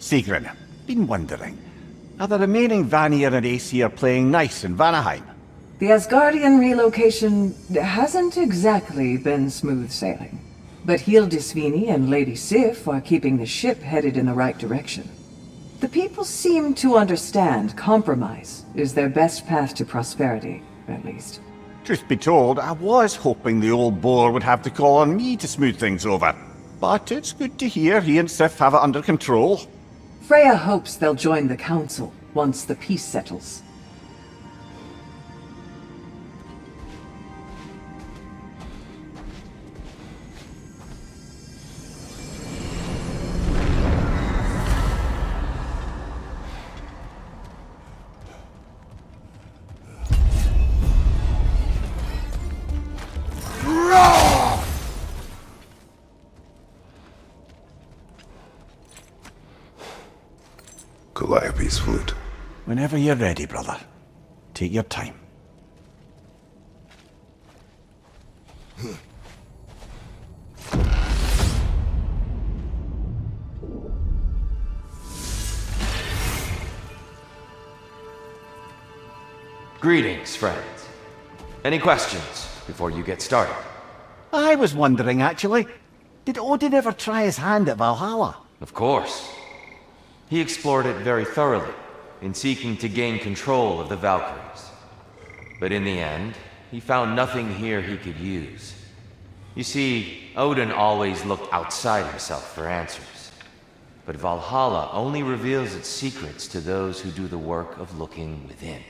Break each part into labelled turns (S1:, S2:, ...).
S1: Sigrun, been wondering. Are the remaining Vanir and Aesir playing nice in Vanaheim?
S2: The Asgardian relocation hasn't exactly been smooth sailing. But Hildisvini and Lady Sif are keeping the ship headed in the right direction. The people seem to understand compromise is their best path to prosperity, at least.
S1: Truth be told, I was hoping the old boar would have to call on me to smooth things over. But it's good to hear he and Sif have it under control.
S2: Freya hopes they'll join the council once the peace settles.
S3: Calliope's flute.
S1: Whenever you're ready, brother. Take your time.
S4: Greetings, friends. Any questions before you get started?
S1: I was wondering, actually, did Odin ever try his hand at Valhalla?
S4: Of course. He explored it very thoroughly, in seeking to gain control of the Valkyries. But in the end, he found nothing here he could use. You see, Odin always looked outside himself for answers. But Valhalla only reveals its secrets to those who do the work of looking within.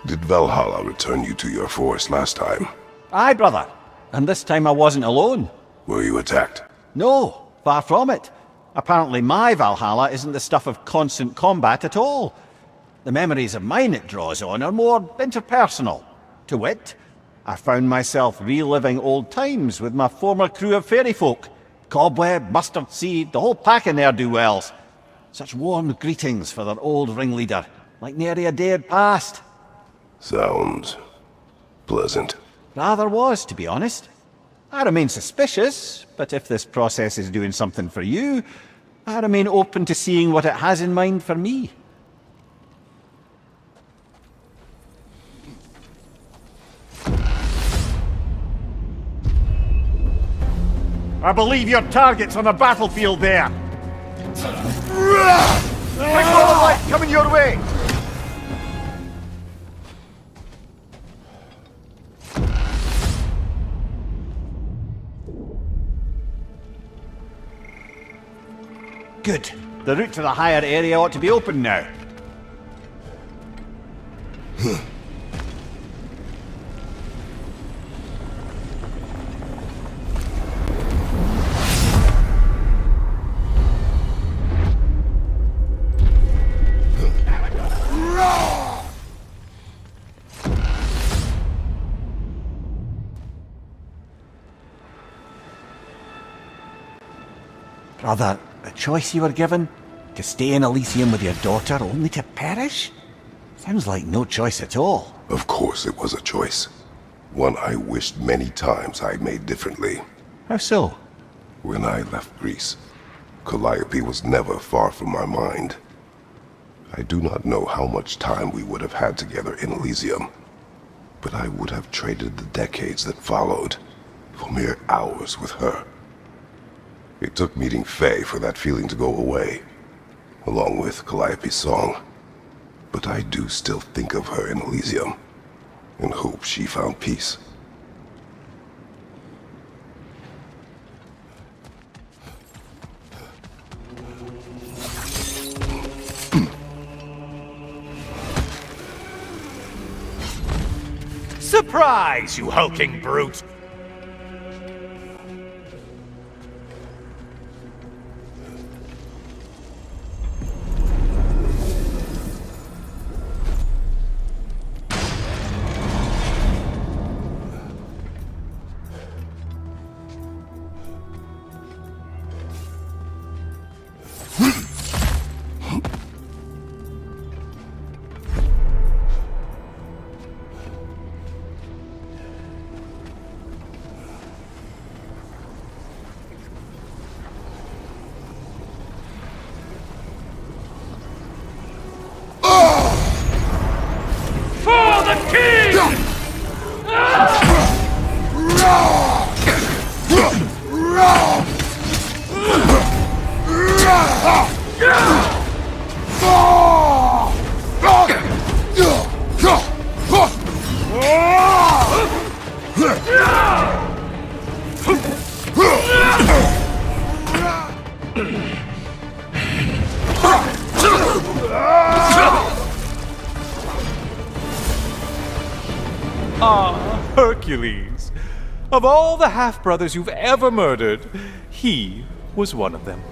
S3: Did Valhalla return you to your forest last time?
S1: Aye, brother. And this time I wasn't alone.
S3: Were you attacked?
S1: No, far from it. Apparently my Valhalla isn't the stuff of constant combat at all. The memories of mine it draws on are more interpersonal. To wit, I found myself reliving old times with my former crew of fairy folk. Cobweb, mustard seed, the whole pack of ne'er-do-wells. Such warm greetings for their old ringleader, like nary a day had passed.
S3: Sounds pleasant.
S1: Rather was, to be honest. I remain suspicious, but if this process is doing something for you, I remain open to seeing what it has in mind for me. I believe your target's on the battlefield there. Big ball of light coming your way. Good. The route to the higher area ought to be open now. Brother, the choice you were given? To stay in Elysium with your daughter only to perish? Sounds like no choice at all.
S3: Of course it was a choice. One I wished many times I'd made differently.
S1: How so?
S3: When I left Greece, Calliope was never far from my mind. I do not know how much time we would have had together in Elysium, but I would have traded the decades that followed for mere hours with her. It took meeting Faye for that feeling to go away, along with Calliope's song. But I do still think of her in Elysium, and hope she found peace.
S5: Surprise, you hulking brute!
S6: Ah, Hercules. Of all the half-brothers you've ever murdered, he was one of them.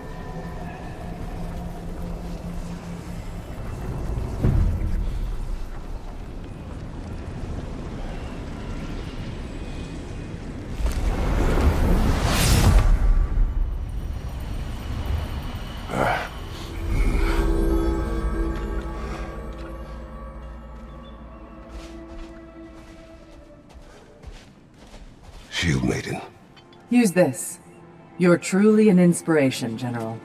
S3: Shield Maiden.
S2: Use this. You're truly an inspiration, General.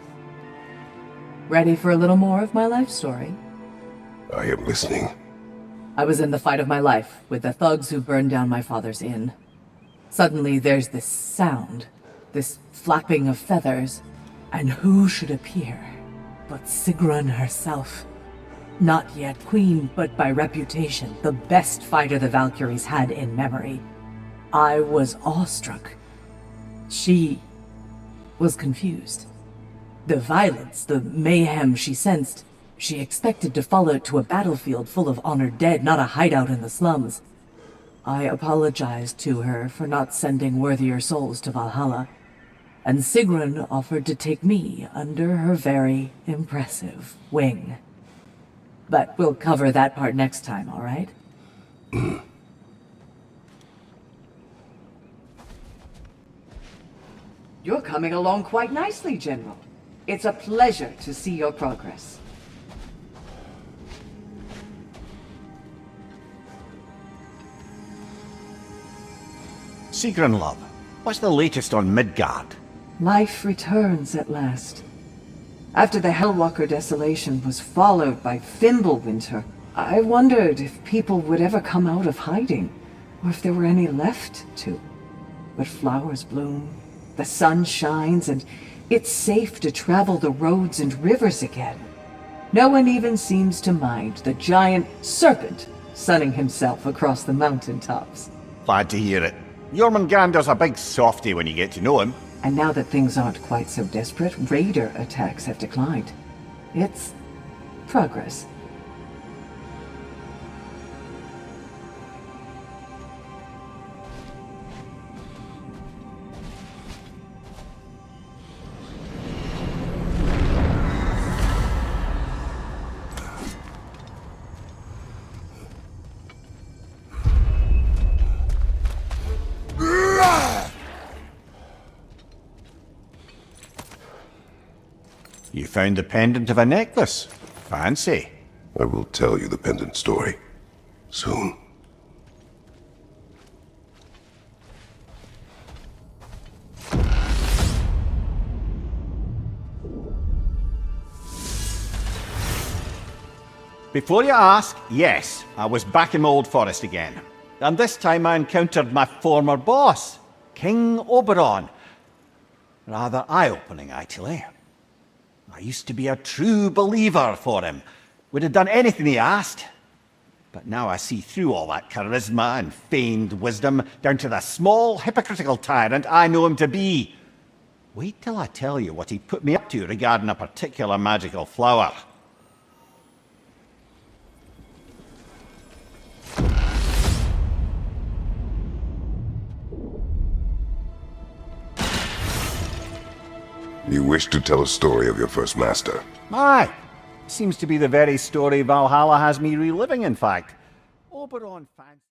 S2: Ready for a little more of my life story?
S3: I am listening.
S2: I was in the fight of my life with the thugs who burned down my father's inn. Suddenly there's this sound, this flapping of feathers, and who should appear but Sigrun herself. Not yet queen, but by reputation, the best fighter the Valkyries had in memory. I was awestruck. She was confused. The violence, the mayhem she sensed, she expected to follow it to a battlefield full of honored dead, not a hideout in the slums. I apologized to her for not sending worthier souls to Valhalla, and Sigrun offered to take me under her very impressive wing. But we'll cover that part next time, all right? You're coming along quite nicely, General. It's a pleasure to see your progress.
S1: Sigrun, love, what's the latest on Midgard?
S2: Life returns at last. After the Hellwalker desolation was followed by Fimbulwinter, I wondered if people would ever come out of hiding, or if there were any left to. But flowers bloom, the sun shines, and it's safe to travel the roads and rivers again. No one even seems to mind the giant serpent sunning himself across the mountaintops.
S1: Glad to hear it. Jormungandr's a big softy when you get to know him.
S2: And now that things aren't quite so desperate, raider attacks have declined. It's progress.
S1: You found the pendant of a necklace. Fancy.
S3: I will tell you the pendant story. Soon.
S1: Before you ask, yes, I was back in my old forest again. And this time I encountered my former boss, King Oberon. Rather eye-opening, actually. I used to be a true believer for him. Would have done anything he asked. But now I see through all that charisma and feigned wisdom down to the small, hypocritical tyrant I know him to be. Wait till I tell you what he put me up to regarding a particular magical flower.
S3: You wish to tell a story of your first master?
S1: Aye. Seems to be the very story Valhalla has me reliving, in fact. Oberon fancy.